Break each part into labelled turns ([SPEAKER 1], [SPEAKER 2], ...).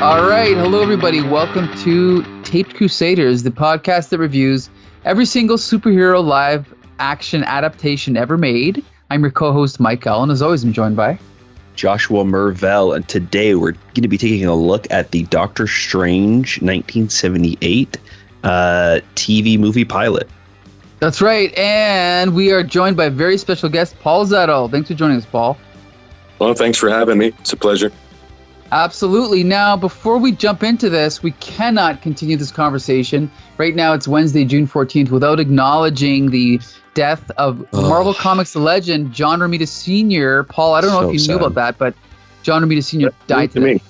[SPEAKER 1] All right. Hello, everybody. Welcome to Taped Crusaders, the podcast that reviews every single superhero live action adaptation ever made. I'm your co-host, Mike Allen. As always, I'm joined by
[SPEAKER 2] Joshua Mervell, and today we're going to be taking a look at the Doctor Strange 1978 TV movie pilot.
[SPEAKER 1] That's right. And we are joined by a very special guest, Paul Zettel. Thanks for joining us, Paul.
[SPEAKER 3] Well, thanks for having me. It's a pleasure.
[SPEAKER 1] Absolutely. Now, before we jump into this, we cannot continue this conversation. Right now, it's Wednesday, June 14th, without acknowledging the death of Marvel Comics legend John Romita Sr. Paul, I don't know if you knew about that, but John Romita Sr. died today.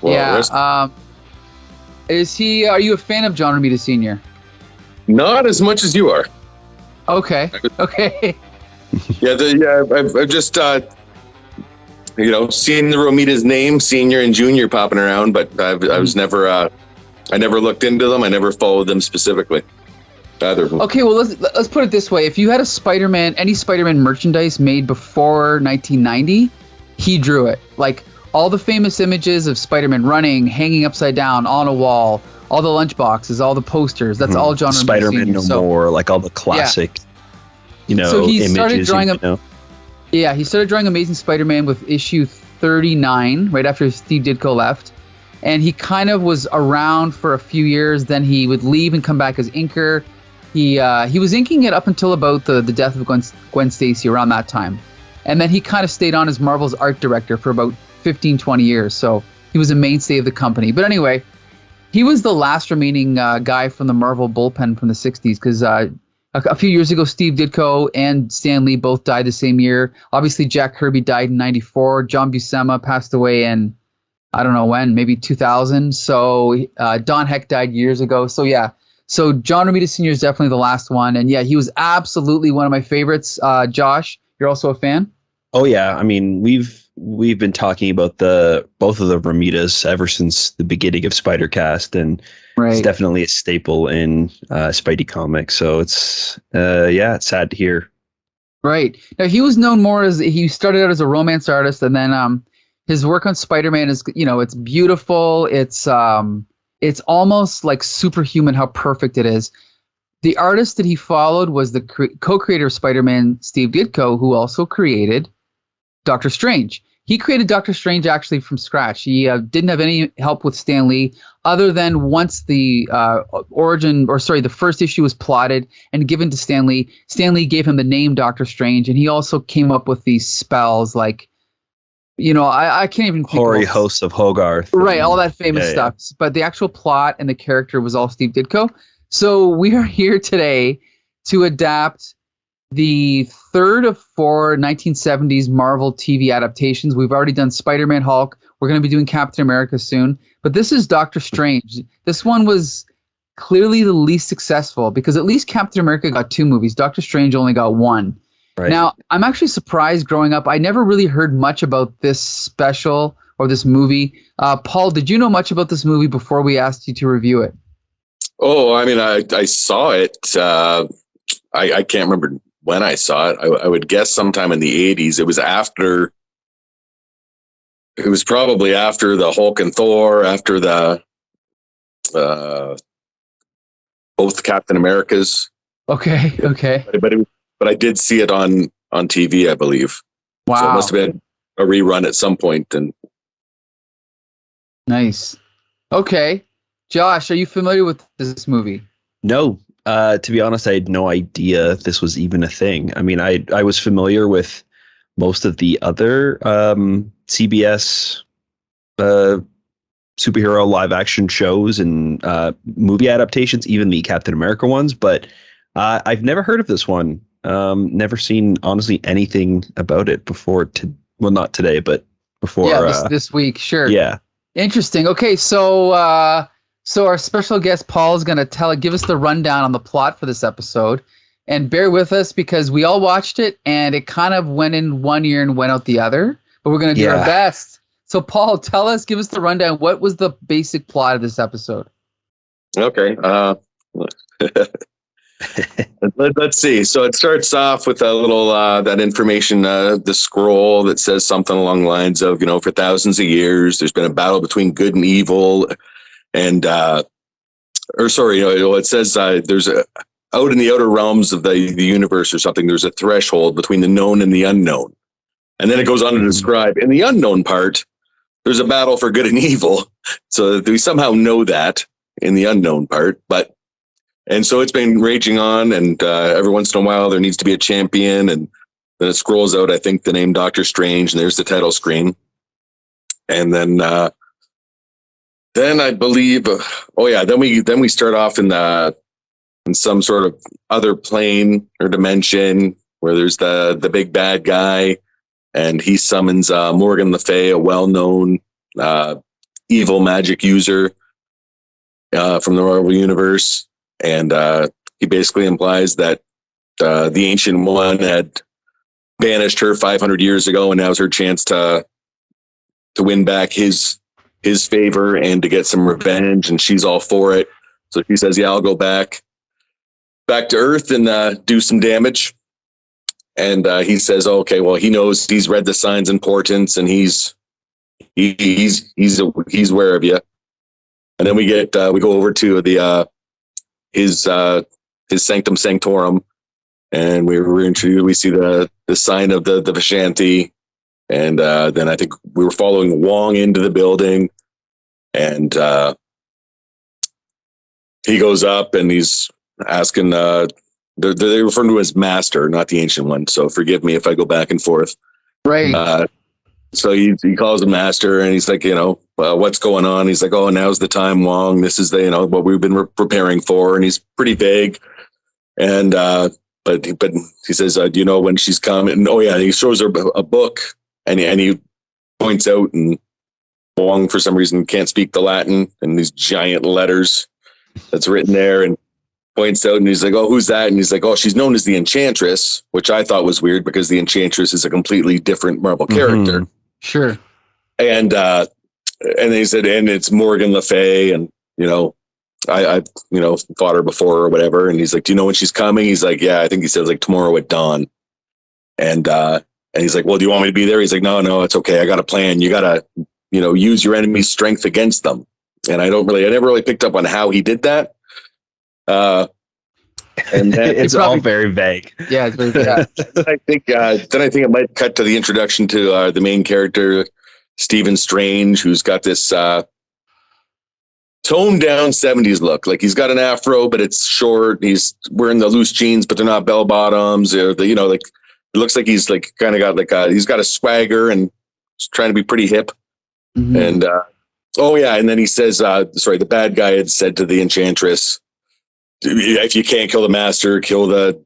[SPEAKER 3] Well,
[SPEAKER 1] yeah. Are you a fan of John Romita Sr.?
[SPEAKER 3] Not as much as you are.
[SPEAKER 1] Okay.
[SPEAKER 3] I've just seen the Romita's name, Senior and Junior, popping around, but I never looked into them. I never followed them specifically. Either of them.
[SPEAKER 1] Okay, well let's put it this way: if you had any Spider-Man merchandise made before 1990, he drew it. Like all the famous images of Spider-Man running, hanging upside down on a wall, all the lunchboxes, all the posters. That's all John Romita
[SPEAKER 2] Spider-Man
[SPEAKER 1] Sr.
[SPEAKER 2] More, like all the classic,
[SPEAKER 1] so he
[SPEAKER 2] images.
[SPEAKER 1] Started drawing Yeah, he started drawing Amazing Spider-Man with issue 39, right after Steve Ditko left. And he kind of was around for a few years. Then he would leave and come back as inker. He was inking it up until about the death of Gwen Stacy, around that time. And then he kind of stayed on as Marvel's art director for about 15, 20 years. So he was a mainstay of the company. But anyway, he was the last remaining guy from the Marvel bullpen from the 60s, because a few years ago, Steve Ditko and Stan Lee both died the same year. Obviously, Jack Kirby died in 94. John Buscema passed away in, I don't know when, maybe 2000. So Don Heck died years ago. So yeah, so John Romita Sr. is definitely the last one. And yeah, he was absolutely one of my favorites. Josh, you're also a fan?
[SPEAKER 2] Oh yeah, I mean we've been talking about both of the Romitas ever since the beginning of Spider-Cast, and it's definitely a staple in Spidey comics. So it's it's sad to hear.
[SPEAKER 1] Right. Now he was known more as, he started out as a romance artist, and then his work on Spider-Man is, it's beautiful. It's almost like superhuman how perfect it is. The artist that he followed was the co-creator of Spider-Man, Steve Ditko, who also created Doctor Strange. He created Doctor Strange actually from scratch. He didn't have any help with Stan Lee, other than once the the first issue was plotted and given to Stan Lee. Stan Lee gave him the name Doctor Strange, and he also came up with these spells like, I can't even think
[SPEAKER 2] Hoary Hosts of Hoggoth.
[SPEAKER 1] Right, all that famous stuff. Yeah. But the actual plot and the character was all Steve Ditko. So we are here today to adapt the third of 4 1970s Marvel TV adaptations. We've already done Spider-Man, Hulk. We're going to be doing Captain America soon. But this is Doctor Strange. This one was clearly the least successful, because at least Captain America got 2 movies. Doctor Strange only got 1. Right. Now, I'm actually surprised growing up. I never really heard much about this special or this movie. Paul, did you know much about this movie before we asked you to review it?
[SPEAKER 3] Oh, I mean, I saw it. I can't remember when I saw it. I would guess sometime in the 80s. It was probably after the Hulk and Thor, after the both Captain Americas.
[SPEAKER 1] Okay.
[SPEAKER 3] But I did see it on TV, I believe.
[SPEAKER 1] Wow.
[SPEAKER 3] So it must have been a rerun at some point. And
[SPEAKER 1] nice. Okay. Josh, are you familiar with this movie?
[SPEAKER 2] No. To be honest, I had no idea this was even a thing. I mean, I was familiar with most of the other CBS superhero live action shows and movie adaptations, even the Captain America ones, but I've never heard of this one. Never seen, honestly, anything about it before. Not today, but before.
[SPEAKER 1] Yeah, this week, sure.
[SPEAKER 2] Yeah.
[SPEAKER 1] Interesting. Okay, so our special guest Paul is going to give us the rundown on the plot for this episode, and bear with us because we all watched it and it kind of went in one ear and went out the other. But we're going to do our best. So, Paul, give us the rundown. What was the basic plot of this episode?
[SPEAKER 3] Okay. Let's see. So it starts off with a little that information, the scroll that says something along the lines of, for thousands of years, there's been a battle between good and evil, and it says there's out in the outer realms of the universe or something. There's a threshold between the known and the unknown, and then it goes on to describe in the unknown part, there's a battle for good and evil. So we somehow know that in the unknown part, and so it's been raging on, and every once in a while there needs to be a champion, and then it scrolls out, I think, the name Doctor Strange, and there's the title screen. And then I believe, then we start off in some sort of other plane or dimension where there's the big bad guy, and he summons Morgan Le Fay, a well-known evil magic user from the Marvel Universe. And he basically implies that the Ancient One had banished her 500 years ago, and now's her chance to win back his favor and to get some revenge. And she's all for it. So she says, "Yeah, I'll go back to Earth and do some damage." And he says, "Okay, well, he knows, he's read the signs and portents, and he's aware of you." And then we go over to his Sanctum Sanctorum, and we see the sign of the Vishanti, and then I think we were following Wong into the building, and he goes up and he's asking. They refer to him as Master, not the Ancient One. So forgive me if I go back and forth.
[SPEAKER 1] Right.
[SPEAKER 3] So he calls him Master, and he's like, what's going on? He's like, "Oh, now's the time, Wong. This is what we've been preparing for." And he's pretty vague. And but he says, "Do you know when she's coming?" And he shows her a book, and he points out, and Wong for some reason can't speak the Latin, and these giant letters that's written there, and points out, and he's like, "Oh, who's that?" And he's like, "Oh, she's known as the Enchantress," which I thought was weird because the Enchantress is a completely different Marvel character.
[SPEAKER 1] Sure.
[SPEAKER 3] And they said, and it's Morgan Le Fay, and I fought her before or whatever. And he's like, "Do you know when she's coming?" He's like, "Yeah, I think he says like tomorrow at dawn." And he's like, "Well, do you want me to be there?" He's like, "No, it's okay. I got a plan. You gotta, use your enemy's strength against them." And I never really picked up on how he did that. And then
[SPEAKER 2] it's all very vague.
[SPEAKER 1] Yeah, it's very vague.
[SPEAKER 3] I think it might cut to the introduction to the main character, Stephen Strange, who's got this toned down 70s look. Like, he's got an afro, but it's short. He's wearing the loose jeans, but they're not bell bottoms. Or it looks like he's like kind of got he's got a swagger and he's trying to be pretty hip. Mm-hmm. And and then he says, the bad guy had said to the Enchantress, "If you can't kill the Master, kill the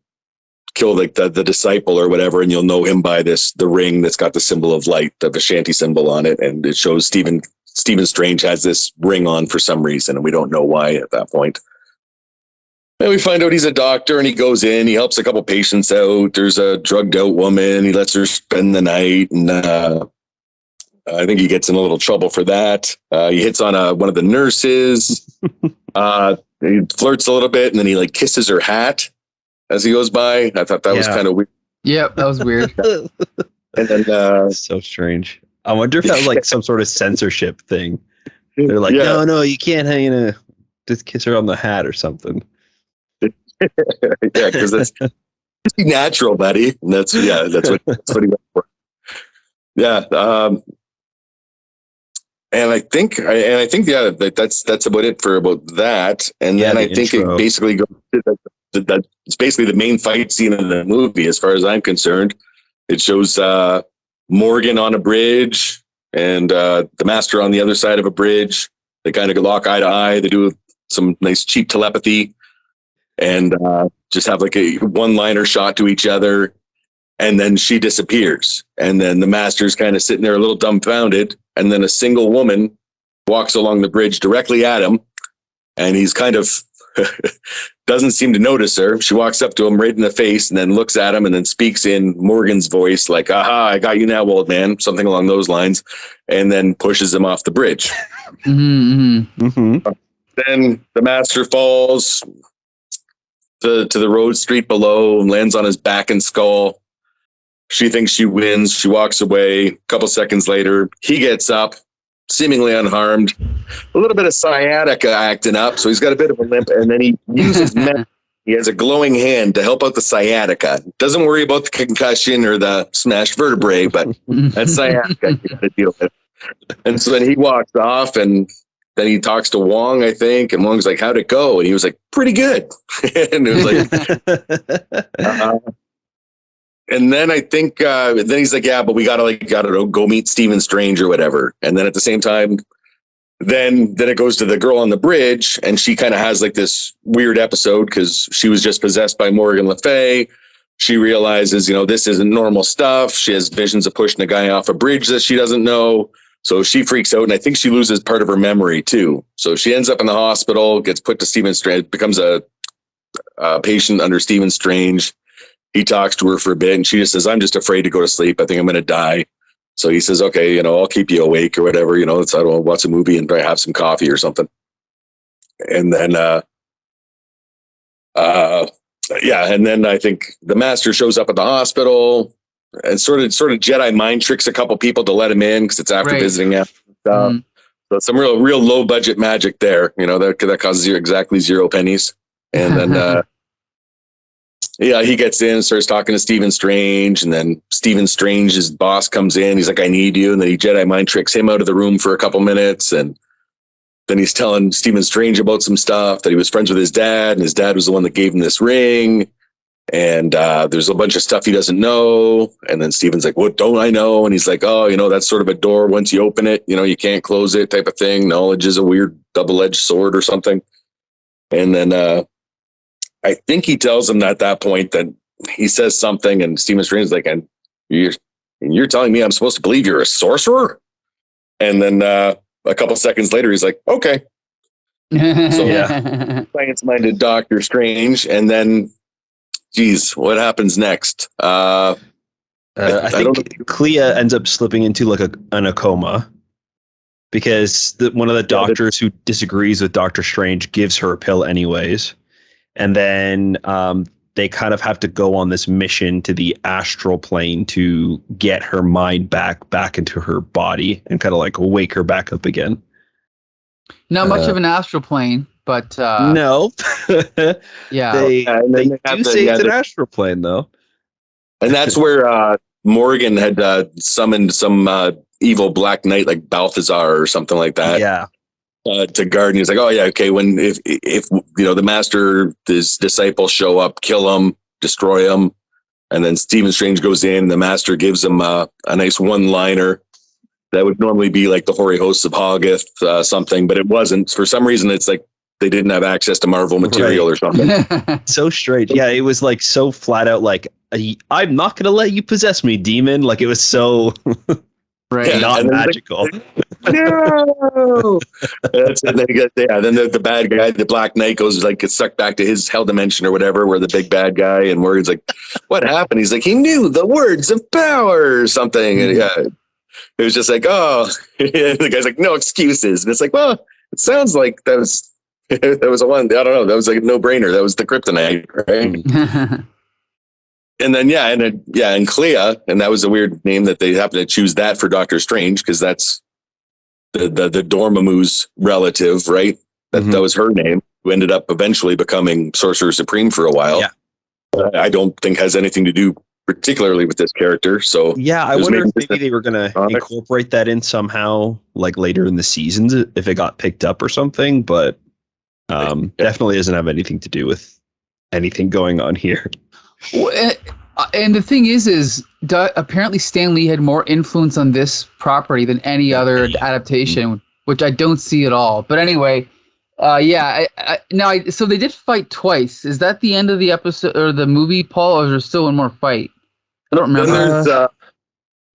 [SPEAKER 3] disciple or whatever, and you'll know him by the ring that's got the symbol of light, the Vishanti symbol on it." And it shows Stephen Strange has this ring on for some reason, and we don't know why at that point. And we find out he's a doctor, and he goes in, he helps a couple patients out. There's a drugged out woman, he lets her spend the night, and I think he gets in a little trouble for that. He hits on one of the nurses. He flirts a little bit, and then he kisses her hat as he goes by. I thought that was kind of weird.
[SPEAKER 1] Yep, that was weird.
[SPEAKER 3] And then
[SPEAKER 2] so strange. I wonder if that was some sort of censorship thing. They're like, no, you can't just kiss her on the hat or something.
[SPEAKER 3] Yeah, because that's natural, buddy. And that's what he went for. Yeah. And I think that's about it for about that. And then I think it basically goes to it's basically the main fight scene in the movie, as far as I'm concerned. It shows Morgan on a bridge and the Master on the other side of a bridge. They kind of lock eye to eye. They do some nice cheap telepathy and just have a one-liner shot to each other. And then she disappears. And then the Master's kind of sitting there a little dumbfounded. And then a single woman walks along the bridge directly at him. And he's kind of doesn't seem to notice her. She walks up to him right in the face and then looks at him and then speaks in Morgan's voice, like, "Aha, I got you now, old man," something along those lines, and then pushes him off the bridge. Mm-hmm, mm-hmm. Then the Master falls. to the road street below and lands on his back and skull. She thinks she wins. She walks away. A couple seconds later, he gets up, seemingly unharmed. A little bit of sciatica acting up, so he's got a bit of a limp, and then he uses he has a glowing hand to help out the sciatica. Doesn't worry about the concussion or the smashed vertebrae, but that's sciatica you got to deal with. And so then he walks off, and then he talks to Wong, I think, and Wong's like, "How'd it go?" And he was like, "Pretty good." And it was like, and then I think, then he's like, "Yeah, but we gotta go meet Stephen Strange or whatever." And then at the same time, then it goes to the girl on the bridge, and she kind of has like this weird episode because she was just possessed by Morgan Le Fay. She realizes, this isn't normal stuff. She has visions of pushing a guy off a bridge that she doesn't know. So she freaks out, and I think she loses part of her memory too. So she ends up in the hospital, gets put to Stephen Strange, becomes a patient under Stephen Strange. He talks to her for a bit, and she just says, "I'm just afraid to go to sleep. I think I'm going to die." So he says, "Okay, I'll keep you awake or whatever. Let's, I don't know, watch a movie and probably have some coffee or something." And then, and then I think the master shows up at the hospital and sort of Jedi mind tricks a couple people to let him in because it's after visiting him. So some real low budget magic there. That causes you exactly 0 pennies. And then, he gets in and starts talking to Stephen Strange, and then Stephen Strange's boss comes in. He's like, "I need you." And then he Jedi mind tricks him out of the room for a couple minutes. And then he's telling Stephen Strange about some stuff, that he was friends with his dad, and his dad was the one that gave him this ring. And there's a bunch of stuff he doesn't know. And then Stephen's like, "What don't I know?" And he's like, "Oh, that's sort of a door. Once you open it, you can't close it, type of thing. Knowledge is a weird double-edged sword or something." And then I think he tells him at that point that he says something, and Stephen Strange is like, "And you're telling me I'm supposed to believe you're a sorcerer?" And then a couple seconds later, he's like, "Okay." So science-minded Doctor Strange. And then, geez, what happens next?
[SPEAKER 2] I think Clea ends up slipping into like a coma because one of the doctors who disagrees with Doctor Strange gives her a pill anyways. And then they kind of have to go on this mission to the astral plane to get her mind back into her body and kind of like wake her back up again.
[SPEAKER 1] Not much of an astral plane, but
[SPEAKER 2] no.
[SPEAKER 1] Yeah.
[SPEAKER 2] They do say it's an astral plane, though.
[SPEAKER 3] And that's where Morgan had summoned some evil Black Knight like Balthazar or something like that.
[SPEAKER 2] Yeah.
[SPEAKER 3] To guard, and he's like, "Oh yeah, okay. When if the master, his disciples show up, kill him, destroy him." And then Stephen Strange goes in, and the master gives him a nice one-liner that would normally be like the hoary hosts of Hoggoth something, but it wasn't. For some reason, it's like they didn't have access to Marvel material or something.
[SPEAKER 2] So strange. Yeah, it was like so flat out like, "I'm not going to let you possess me, demon." Like it was so not magical.
[SPEAKER 3] No. That's it. Then the bad guy, the Black Knight, gets sucked back to his hell dimension or whatever, where the big bad guy, and Morgan's like, "What happened?" He's like, "He knew the words of power or something." And it was just like, oh, the guy's like, "No excuses." And it's like, well, it sounds like that was a one. I don't know. That was like a no-brainer. That was the kryptonite, right? And then and Clea, and that was a weird name that they happened to choose that for Doctor Strange because that's the Dormammu's relative, right? That was her name, who ended up eventually becoming Sorcerer Supreme for a while. Yeah. I don't think has anything to do particularly with this character. So
[SPEAKER 2] yeah, I wonder if maybe they were going to incorporate that in somehow, like later in the seasons, if it got picked up or something. But definitely doesn't have anything to do with anything going on here.
[SPEAKER 1] And the thing is apparently Stan Lee had more influence on this property than any other adaptation, which I don't see at all. But anyway, so they did fight twice. Is that the end of the episode or the movie, Paul, or is there still one more fight? I don't remember.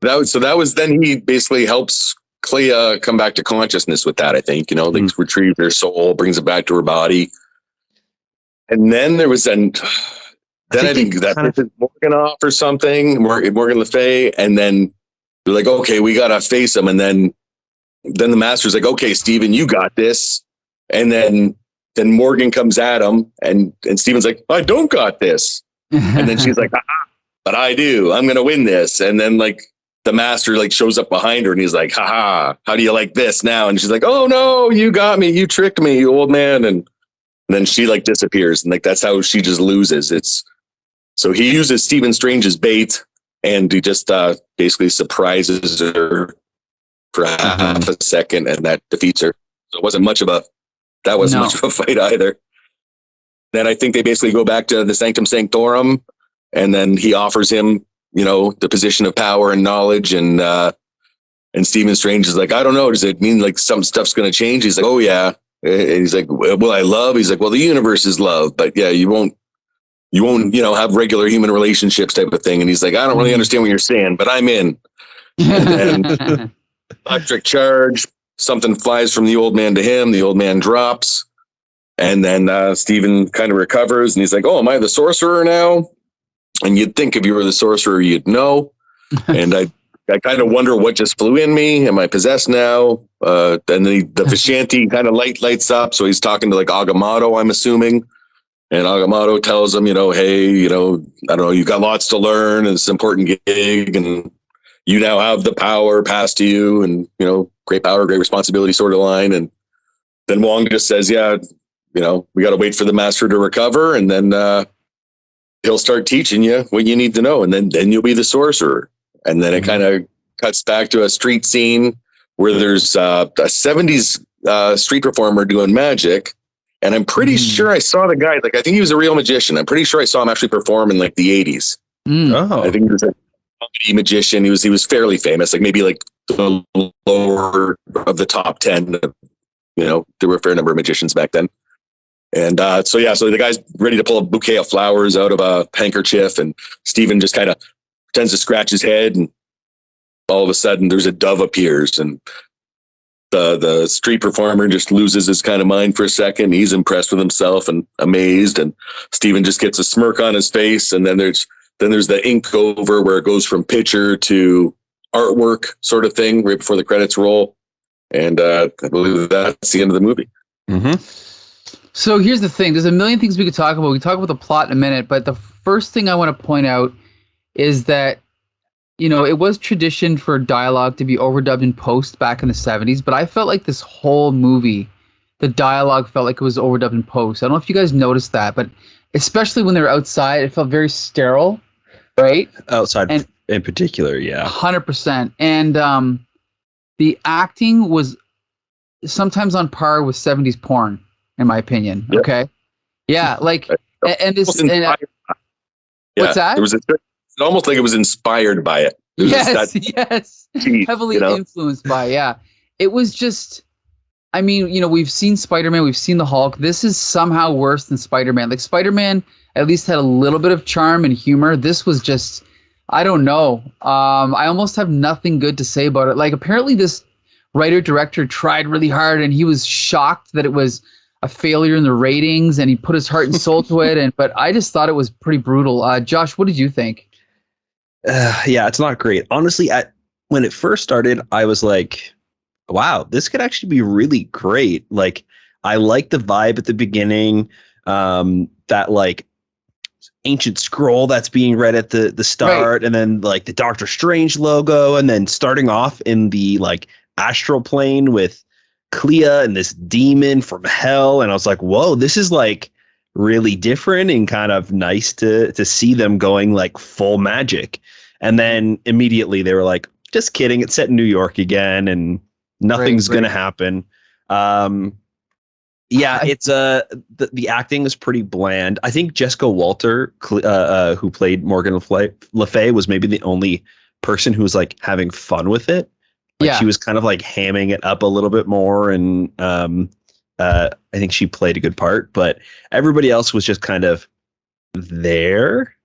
[SPEAKER 3] That was then he basically helps Clea come back to consciousness with that. I think like retrieve her soul, brings it back to her body, and then there was I think that pisses Morgan off or something, Morgan Le Fay, and then they're like, "Okay, we gotta face him." And then the master's like, "Okay, Steven, you got this." And then then Morgan comes at him, and Steven's like, I don't got this. And then she's like, but I do. I'm going to win this. And then like the master like shows up behind her and he's like, haha, how do you like this now? And she's like, oh no, you got me. You tricked me, you old man. And then she like disappears. And like, that's how she just loses. So he uses Stephen Strange's bait and he just basically surprises her for half a second, and that defeats her. So it wasn't much of a fight either. Then I think they basically go back to the Sanctum Sanctorum, and then he offers him, the position of power and knowledge, and Stephen Strange is like, I don't know, does it mean like some stuff's going to change? He's like, oh yeah. And he's like, well, I love. He's like, well, the universe is love, but yeah, you won't, have regular human relationships type of thing. And he's like, I don't really understand what you're saying, but I'm in. And then electric charge, something flies from the old man to him. The old man drops, and then Stephen kind of recovers, and he's like, oh, am I the sorcerer now? And you'd think if you were the sorcerer, you'd know. And I kind of wonder what just flew in me. Am I possessed now? Then the Vishanti kind of lights up. So he's talking to like Agamotto, I'm assuming. And Agamotto tells him, hey, I don't know, you've got lots to learn, and it's an important gig, and you now have the power passed to you, and, great power, great responsibility sort of line. And then Wong just says, yeah, we got to wait for the master to recover, and then he'll start teaching you what you need to know, and then you'll be the sorcerer. And then it kind of cuts back to a street scene where there's a 70s street performer doing magic. And I'm pretty sure I saw the guy, like, I think he was a real magician. I'm pretty sure I saw him actually perform in like the 80s.
[SPEAKER 2] Oh.
[SPEAKER 3] I think he was a comedy magician. He was fairly famous, like maybe like the lower of the top 10. There were a fair number of magicians back then. And so the guy's ready to pull a bouquet of flowers out of a handkerchief, and Stephen just kind of pretends to scratch his head, and all of a sudden there's a dove appears, and the street performer just loses his kind of mind for a second. He's impressed with himself and amazed, and Stephen just gets a smirk on his face, and then there's the ink over where it goes from picture to artwork sort of thing right before the credits roll. And I believe that's the end of the movie.
[SPEAKER 2] Mm-hmm.
[SPEAKER 1] So here's the thing. There's a million things we could talk about. We can talk about the plot in a minute, but the first thing I want to point out is that, it was tradition for dialogue to be overdubbed in post back in the 70s, but I felt like this whole movie, the dialogue felt like it was overdubbed in post. I don't know if you guys noticed that, but especially when they were outside, it felt very sterile, right?
[SPEAKER 2] Outside in particular, yeah.
[SPEAKER 1] 100%. And the acting was sometimes on par with 70s porn, in my opinion. Yep. Okay. Yeah. Like, and this, what's that?
[SPEAKER 3] It's almost like it was inspired by it.
[SPEAKER 1] Yes. Heavily influenced by, yeah. It was just, I mean, we've seen Spider-Man, we've seen the Hulk. This is somehow worse than Spider-Man. Like, Spider-Man at least had a little bit of charm and humor. This was just, I don't know. I almost have nothing good to say about it. Like, apparently this writer-director tried really hard, and he was shocked that it was a failure in the ratings, and he put his heart and soul to it. But I just thought it was pretty brutal. Josh, what did you think?
[SPEAKER 2] Yeah, it's not great. Honestly, when it first started, I was like, wow, this could actually be really great. Like, I like the vibe at the beginning, that like ancient scroll that's being read at the start, right. And then like the Doctor Strange logo, and then starting off in the like astral plane with Clea and this demon from hell. And I was like, whoa, this is like really different and kind of nice to see them going like full magic. And then immediately they were like, just kidding, it's set in New York again and nothing's going to happen. Yeah, it's the acting is pretty bland. I think Jessica Walter, who played Morgan Le Fay, was maybe the only person who was like having fun with it. Like, she was kind of like hamming it up a little bit more, and I think she played a good part. But everybody else was just kind of there,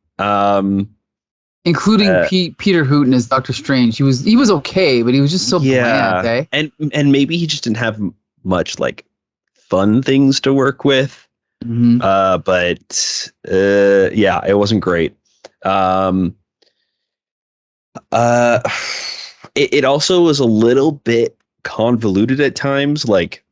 [SPEAKER 1] including Peter Hooten as Doctor Strange. He was okay, but he was just so bland. Eh?
[SPEAKER 2] And maybe he just didn't have much like fun things to work with.
[SPEAKER 1] Mm-hmm.
[SPEAKER 2] But it wasn't great. It also was a little bit convoluted at times. Like,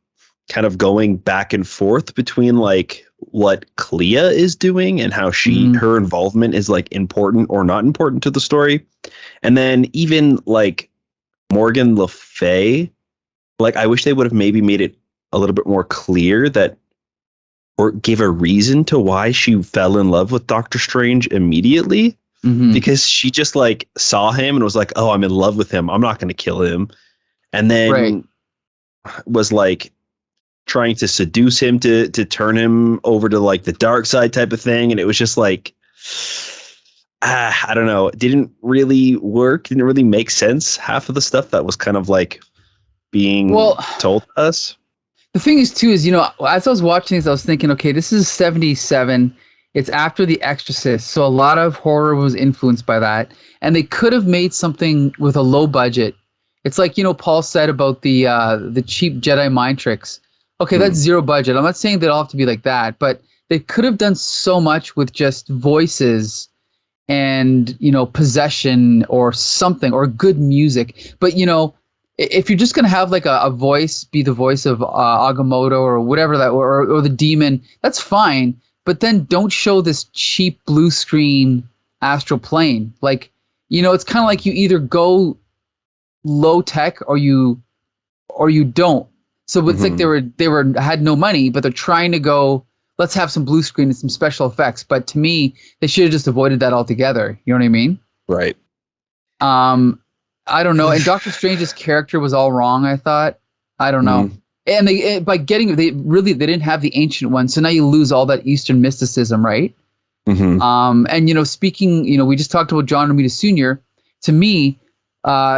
[SPEAKER 2] kind of going back and forth between like what Clea is doing and how her involvement is like important or not important to the story. And then even like Morgan Le Fay, like I wish they would have maybe made it a little bit more clear that, or gave a reason to why she fell in love with Doctor Strange immediately. Because she just like saw him and was like, oh, I'm in love with him, I'm not going to kill him. And then was like trying to seduce him to turn him over to like the dark side type of thing. And it was just like, I don't know. It didn't really work. Didn't really make sense. Half of the stuff that was kind of like being told to us.
[SPEAKER 1] The thing is too, is, you know, as I was watching this, I was thinking, okay, this is 77. It's after The Exorcist. So a lot of horror was influenced by that. And they could have made something with a low budget. It's like, you know, Paul said about the cheap Jedi mind tricks. Okay, that's zero budget. I'm not saying they'd all have to be like that, but they could have done so much with just voices and, you know, possession or something, or good music. But, you know, if you're just going to have like a voice be the voice of Agamotto or whatever that, or the demon, that's fine. But then don't show this cheap blue screen astral plane. Like, you know, it's kind of like you either go low tech or you don't. So it's like they had no money, but they're trying to go, let's have some blue screen and some special effects. But to me, they should have just avoided that altogether. You know what I mean?
[SPEAKER 2] Right.
[SPEAKER 1] I don't know. And Doctor Strange's character was all wrong, I thought. I don't know. And they didn't have the Ancient One. So now you lose all that Eastern mysticism, right? And, you know, speaking, you know, we just talked about John Romita Sr. To me,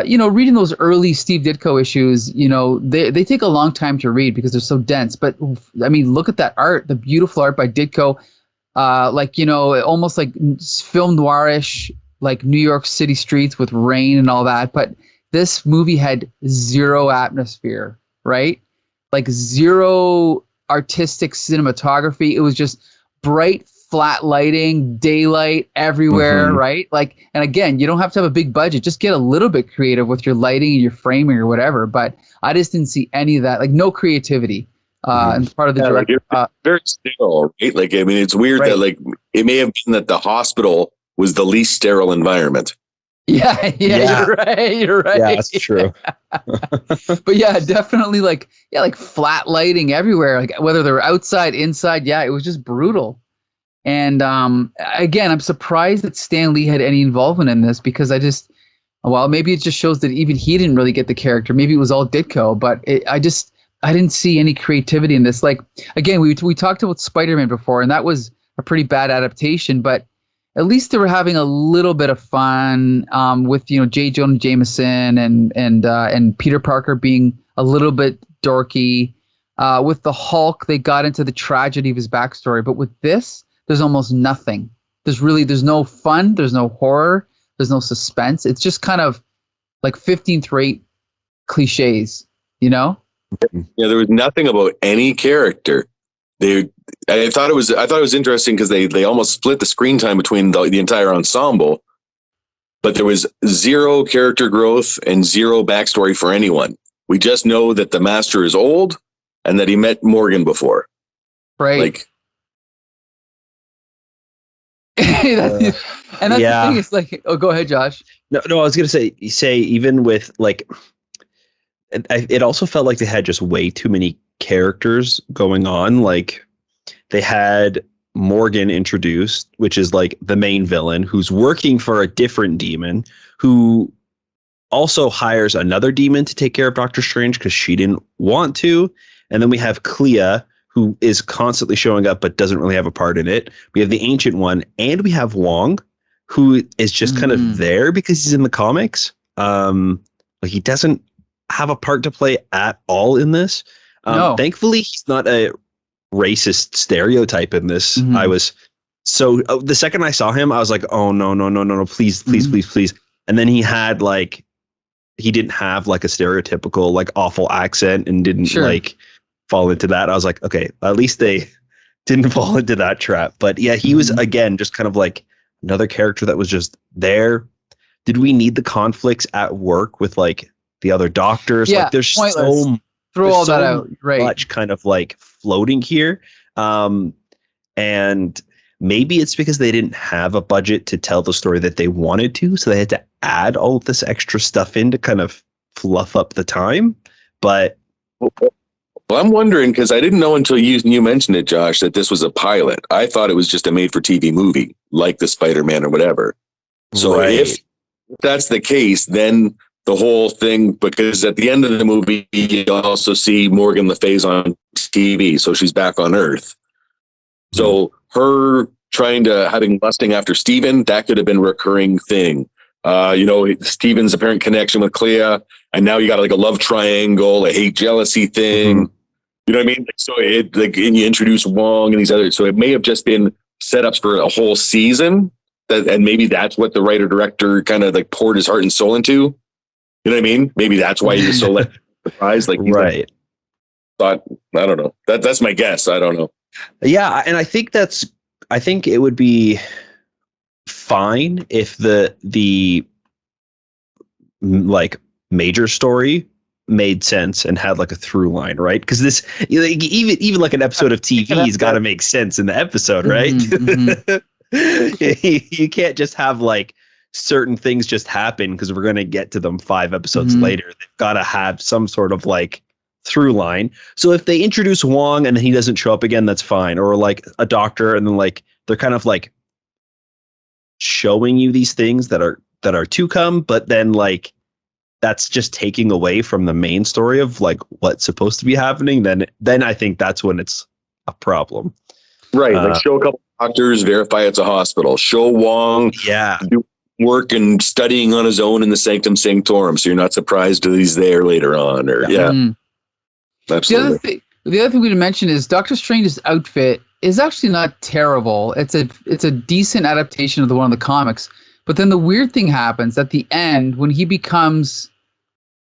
[SPEAKER 1] you know, reading those early Steve Ditko issues, you know, they take a long time to read because they're so dense. But I mean, look at that art, the beautiful art by Ditko, like, you know, almost like film noirish, like New York City streets with rain and all that. But this movie had zero atmosphere, right? Like zero artistic cinematography. It was just bright, flat lighting, daylight everywhere, right? Like, and again, you don't have to have a big budget. Just get a little bit creative with your lighting and your framing or whatever. But I just didn't see any of that. Like, no creativity. And part of the director.
[SPEAKER 3] Like very sterile, right? Like, I mean, it's weird that like it may have been that the hospital was the least sterile environment.
[SPEAKER 1] Yeah. You're right.
[SPEAKER 2] Yeah, that's true.
[SPEAKER 1] But yeah, definitely like flat lighting everywhere. Like whether they're outside, inside, it was just brutal. And again, I'm surprised that Stan Lee had any involvement in this, because maybe it just shows that even he didn't really get the character. Maybe it was all Ditko, but I didn't see any creativity in this. Like, again, we talked about Spider-Man before, and that was a pretty bad adaptation, but at least they were having a little bit of fun with, you know, J. Jonah Jameson and Peter Parker being a little bit dorky. With the Hulk, they got into the tragedy of his backstory, but with this, there's almost nothing. There's no fun. There's no horror. There's no suspense. It's just kind of like 15th rate cliches, you know?
[SPEAKER 3] Yeah, there was nothing about any character. I thought it was interesting because they almost split the screen time between the entire ensemble, but there was zero character growth and zero backstory for anyone. We just know that the Master is old and that he met Morgan before.
[SPEAKER 1] Right.
[SPEAKER 3] Like,
[SPEAKER 1] and that's the thing. It's like, oh, go ahead, Josh.
[SPEAKER 2] No, I was gonna say even with like, it also felt like they had just way too many characters going on. Like, they had Morgan introduced, which is like the main villain, who's working for a different demon, who also hires another demon to take care of Doctor Strange because she didn't want to. And then we have Clea, who is constantly showing up but doesn't really have a part in it. We have the Ancient One, and we have Wong, who is just kind of there because he's in the comics. Like, he doesn't have a part to play at all in this.
[SPEAKER 1] No.
[SPEAKER 2] Thankfully, he's not a racist stereotype in this. I was the second I saw him, I was like, oh no, please. And then he didn't have like a stereotypical like awful accent and didn't like fall into that. I was like, okay, at least they didn't fall into that trap. But yeah, he was again just kind of like another character that was just there. Did we need the conflicts at work with like the other doctors?
[SPEAKER 1] Yeah,
[SPEAKER 2] like, there's
[SPEAKER 1] pointless. throw all that out. Right.
[SPEAKER 2] Much kind of like floating here. And maybe it's because they didn't have a budget to tell the story that they wanted to. So they had to add all of this extra stuff in to kind of fluff up the time. But
[SPEAKER 3] well, I'm wondering, because I didn't know until you mentioned it, Josh, that this was a pilot. I thought it was just a made-for-TV movie, like the Spider-Man or whatever. So if that's the case, then the whole thing, because at the end of the movie, you also see Morgan Le Fay's on TV, so she's back on Earth. So her having lusting after Steven, that could have been a recurring thing. Steven's apparent connection with Clea, and now you got like a love triangle, a hate jealousy thing. You know what I mean? So and you introduce Wong and these others. So it may have just been setups for a whole season, and maybe that's what the writer director kind of like poured his heart and soul into. You know what I mean? Maybe that's why he was so surprised. Like, right? Thought, I don't know. That's my guess. I don't know.
[SPEAKER 2] Yeah, and I think it would be fine if the like major story made sense and had like a through line, right? Because this, like, even like an episode of TV has got to make sense in the episode, right? You can't just have like certain things just happen because we're going to get to them 5 episodes later. They've got to have some sort of like through line. So if they introduce Wong and then he doesn't show up again, that's fine. Or like a doctor, and then like they're kind of like showing you these things that are to come, but then like that's just taking away from the main story of like what's supposed to be happening. Then I think that's when it's a problem.
[SPEAKER 3] Right. Like show a couple doctors, verify it's a hospital. Show Wong do work and studying on his own in the Sanctum Sanctorum, so you're not surprised that he's there later on. Or absolutely.
[SPEAKER 1] The other thing we didn't mention is Doctor Strange's outfit is actually not terrible. It's a decent adaptation of the one of the comics. But then the weird thing happens at the end when he becomes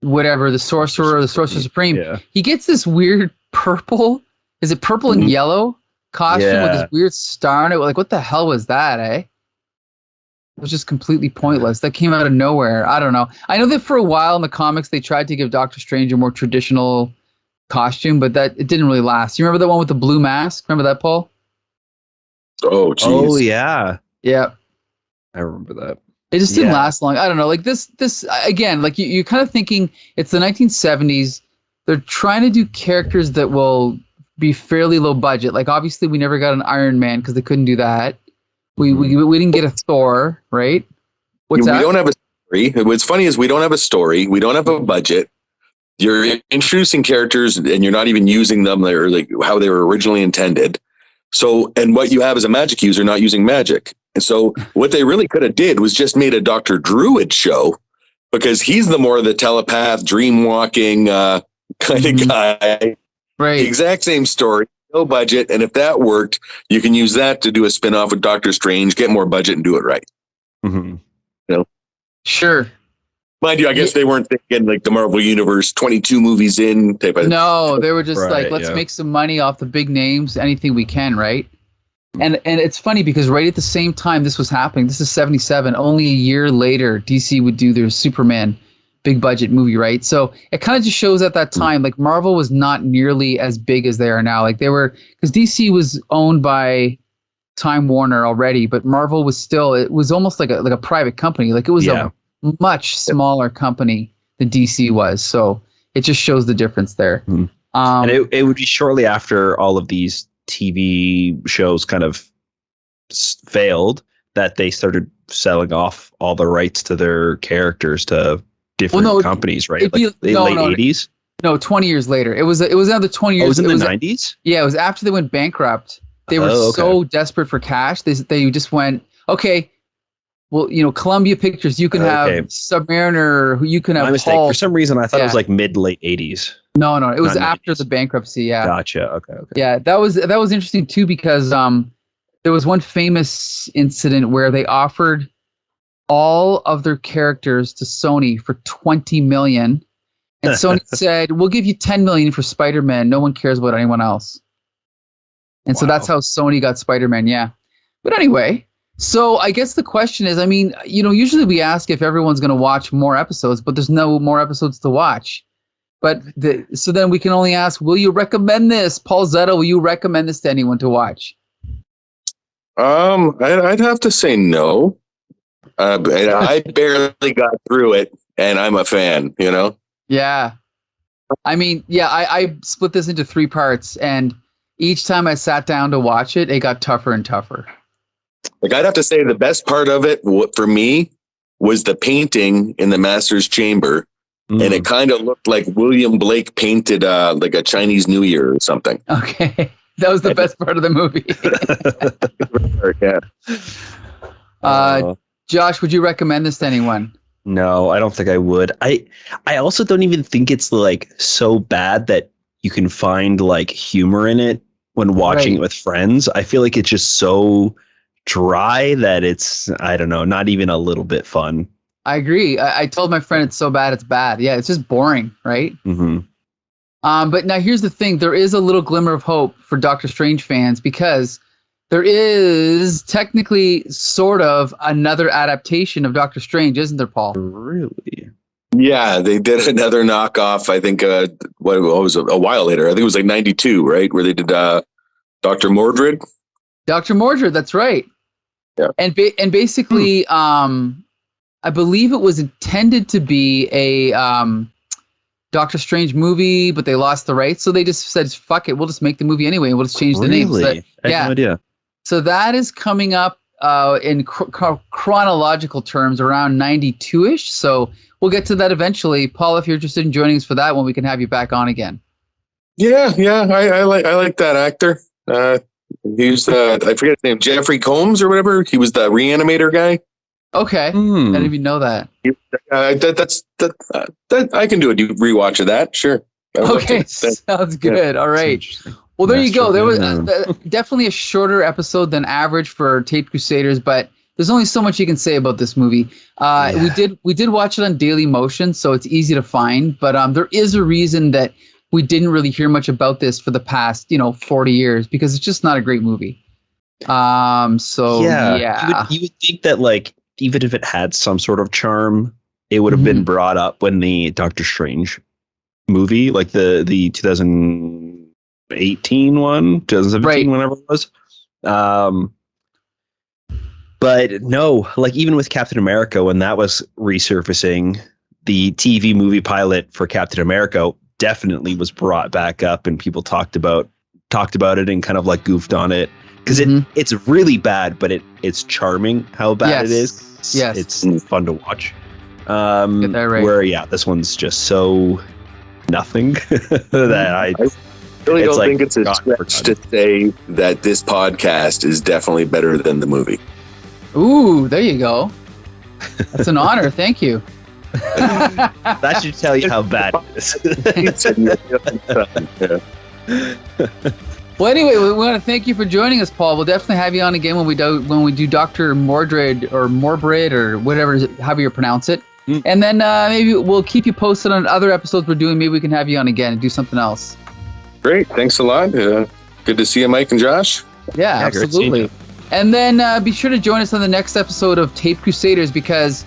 [SPEAKER 1] whatever, the Sorcerer or the Sorcerer Supreme. Yeah. He gets this weird purple. Is it purple and yellow costume with this weird star on it? Like, what the hell was that, eh? It was just completely pointless. That came out of nowhere. I don't know. I know that for a while in the comics they tried to give Doctor Strange a more traditional costume, but that it didn't really last. You remember the one with the blue mask? Remember that, Paul?
[SPEAKER 3] Oh, geez.
[SPEAKER 2] Oh, yeah.
[SPEAKER 1] Yeah.
[SPEAKER 2] I remember that.
[SPEAKER 1] It just didn't last long. I don't know. Like this again, like you're kind of thinking it's the 1970s. They're trying to do characters that will be fairly low budget. Like obviously we never got an Iron Man because they couldn't do that. We didn't get a Thor, right? What's that?
[SPEAKER 3] We don't have a story. What's funny is we don't have a story. We don't have a budget. You're introducing characters and you're not even using them or like how they were originally intended. So, and what you have is a magic user not using magic. And so what they really could have did was just made a Dr. Druid show, because he's the more the telepath, dream walking kind of guy.
[SPEAKER 1] Right.
[SPEAKER 3] The exact same story, no budget. And if that worked, you can use that to do a spinoff with Doctor Strange, get more budget and do it right.
[SPEAKER 2] Mm-hmm.
[SPEAKER 3] You know?
[SPEAKER 1] Sure.
[SPEAKER 3] Mind you, I guess they weren't thinking like the Marvel Universe 22 movies in type of.
[SPEAKER 1] No, they were just like, let's make some money off the big names, anything we can, right? And it's funny because right at the same time this was happening, this is 77, only a year later, DC would do their Superman big budget movie, right? So it kind of just shows at that time, like Marvel was not nearly as big as they are now. Like they were, because DC was owned by Time Warner already, but Marvel was still, it was almost like a private company. Like it was a much smaller company than DC was. So it just shows the difference there.
[SPEAKER 2] And it would be shortly after all of these TV shows kind of failed that they started selling off all the rights to their characters to different companies, right? Like the late 80s?
[SPEAKER 1] No, 20 years later. It was another 20 years.
[SPEAKER 2] Oh, it was in the 90s?
[SPEAKER 1] Yeah, it was after they went bankrupt. They were so desperate for cash. They just went, okay, well, Columbia Pictures, you can have Submariner, you can have
[SPEAKER 2] My mistake.
[SPEAKER 1] Hulk.
[SPEAKER 2] For some reason, I thought it was like mid-late 80s.
[SPEAKER 1] No, it was after the bankruptcy, yeah.
[SPEAKER 2] Gotcha, okay.
[SPEAKER 1] Yeah, that was interesting too because there was one famous incident where they offered all of their characters to Sony for $20 million. And Sony said, we'll give you $10 million for Spider-Man. No one cares about anyone else. And so that's how Sony got Spider-Man, yeah. But anyway, so I guess the question is, I mean, usually we ask if everyone's going to watch more episodes, but there's no more episodes to watch. But so then we can only ask, will you recommend this? Paul Zetta, will you recommend this to anyone to watch?
[SPEAKER 3] I'd have to say no. I barely got through it, and I'm a fan, you know?
[SPEAKER 1] Yeah. I mean, yeah, I split this into 3 parts, and each time I sat down to watch it, it got tougher and tougher.
[SPEAKER 3] Like, I'd have to say the best part of it for me was the painting in the master's chamber. And it kind of looked like William Blake painted like a Chinese New Year or something.
[SPEAKER 1] Okay. That was the best part of the movie.
[SPEAKER 3] Yeah.
[SPEAKER 1] Josh, would you recommend this to anyone?
[SPEAKER 2] No, I don't think I would. I also don't even think it's like so bad that you can find like humor in it when watching it with friends. I feel like it's just so dry that it's, I don't know, not even a little bit fun.
[SPEAKER 1] I agree. I told my friend it's so bad it's bad. Yeah, it's just boring, right?
[SPEAKER 2] Mm-hmm.
[SPEAKER 1] But now here's the thing. There is a little glimmer of hope for Doctor Strange fans because there is technically sort of another adaptation of Doctor Strange, isn't there, Paul?
[SPEAKER 2] Really?
[SPEAKER 3] Yeah, they did another knockoff. I think what was it, a while later. I think it was like 92, right? Where they did Dr. Mordred.
[SPEAKER 1] Dr. Mordred, that's right.
[SPEAKER 3] Yeah.
[SPEAKER 1] And basically, I believe it was intended to be a Doctor Strange movie, but they lost the rights, so they just said, "Fuck it, we'll just make the movie anyway, and we'll just change the name." So
[SPEAKER 2] I had no idea.
[SPEAKER 1] So that is coming up in chronological terms around 92-ish. So we'll get to that eventually. Paul, if you're interested in joining us for that one, we can have you back on again.
[SPEAKER 3] Yeah, I like that actor. He's I forget his name, Jeffrey Combs or whatever. He was the Reanimator guy.
[SPEAKER 1] Okay, I didn't even know that.
[SPEAKER 3] That I can do a rewatch of that. Sure.
[SPEAKER 1] Okay, sounds good. All right. Well, there you go. There was definitely a shorter episode than average for Taped Crusaders, but there's only so much you can say about this movie. We did watch it on Daily Motion, so it's easy to find. But there is a reason that we didn't really hear much about this for the past 40 years because it's just not a great movie. So yeah.
[SPEAKER 2] You would think that like even if it had some sort of charm, it would have been brought up when the Doctor Strange movie, like the 2018 one, 2017, whenever it was. But no, like even with Captain America, when that was resurfacing, the TV movie pilot for Captain America definitely was brought back up, and people talked about it and kind of like goofed on it because it's really bad, but it's charming how bad it is.
[SPEAKER 1] Yes,
[SPEAKER 2] it's fun to watch.
[SPEAKER 1] Get that right.
[SPEAKER 2] Where this one's just so nothing that I
[SPEAKER 3] really don't think it's a stretch to say that this podcast is definitely better than the movie.
[SPEAKER 1] Ooh, there you go. That's an honor. Thank you.
[SPEAKER 2] That should tell you how bad it is.
[SPEAKER 1] Well, anyway, we want to thank you for joining us, Paul. We'll definitely have you on again when we do Dr. Mordred or Morbrid or whatever, however you pronounce it. And then maybe we'll keep you posted on other episodes we're doing. Maybe we can have you on again and do something else.
[SPEAKER 3] Great. Thanks a lot. Good to see you, Mike and Josh.
[SPEAKER 1] Yeah, absolutely. And then be sure to join us on the next episode of Taped Crusaders because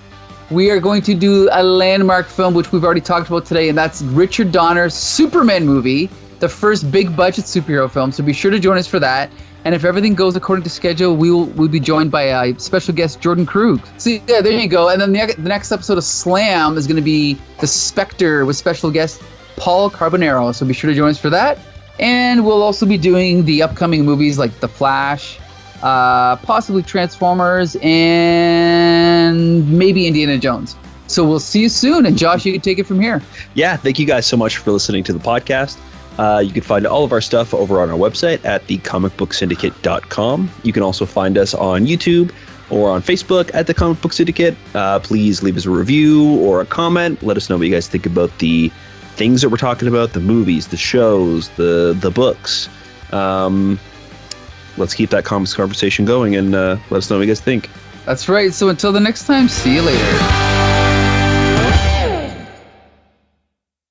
[SPEAKER 1] we are going to do a landmark film, which we've already talked about today, and that's Richard Donner's Superman movie, the first big budget superhero film. So be sure to join us for that. And if everything goes according to schedule, we'll be joined by a special guest, Jordan Krug. So yeah, there you go. And then the next episode of Slam is going to be The Spectre with special guest Paul Carbonaro. So be sure to join us for that. And we'll also be doing the upcoming movies like The Flash, possibly Transformers, and maybe Indiana Jones. So we'll see you soon. And Josh, you can take it from here.
[SPEAKER 2] Yeah, thank you guys so much for listening to the podcast. You can find all of our stuff over on our website at thecomicbooksyndicate.com. You can also find us on YouTube or on Facebook at The Comic Book Syndicate. Please leave us a review or a comment. Let us know what you guys think about the things that we're talking about, the movies, the shows, the books. Let's keep that comics conversation going and let us know what you guys think.
[SPEAKER 1] That's right. So until the next time, see you later.